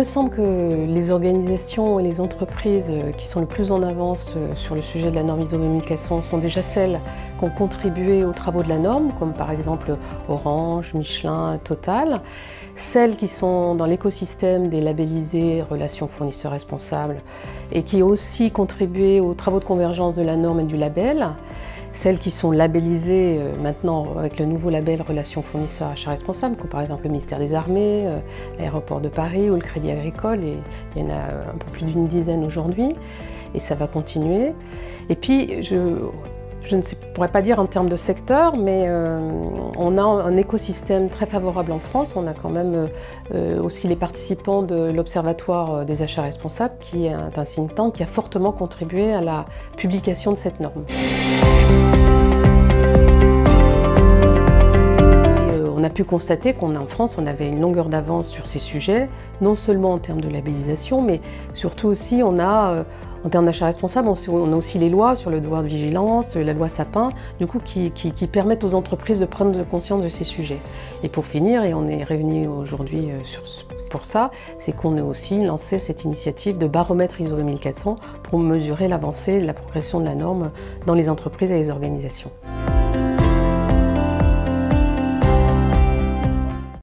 semble que les organisations et les entreprises qui sont le plus en avance sur le sujet de la norme ISO 20400 sont déjà celles qui ont contribué aux travaux de la norme, comme par exemple Orange, Michelin, Total. Celles qui sont dans l'écosystème des labellisés relations fournisseurs responsables et qui ont aussi contribué aux travaux de convergence de la norme et du label. Celles qui sont labellisées maintenant avec le nouveau label Relations fournisseurs achats responsables, comme par exemple le ministère des Armées, l'Aéroport de Paris ou le Crédit Agricole, et il y en a un peu plus d'une dizaine aujourd'hui, et ça va continuer. Et puis, je ne pourrais pas dire en termes de secteur, mais on a un écosystème très favorable en France. On a quand même aussi les participants de l'Observatoire des achats responsables, qui est un think tank qui a fortement contribué à la publication de cette norme. On a pu constater qu'en France, on avait une longueur d'avance sur ces sujets, non seulement en termes de labellisation, mais surtout aussi on a, en termes d'achat responsable, on a aussi les lois sur le devoir de vigilance, la loi Sapin, du coup, qui permettent aux entreprises de prendre conscience de ces sujets. Et pour finir, et on est réunis aujourd'hui pour ça, c'est qu'on a aussi lancé cette initiative de baromètre ISO 20400 pour mesurer l'avancée, la progression de la norme dans les entreprises et les organisations.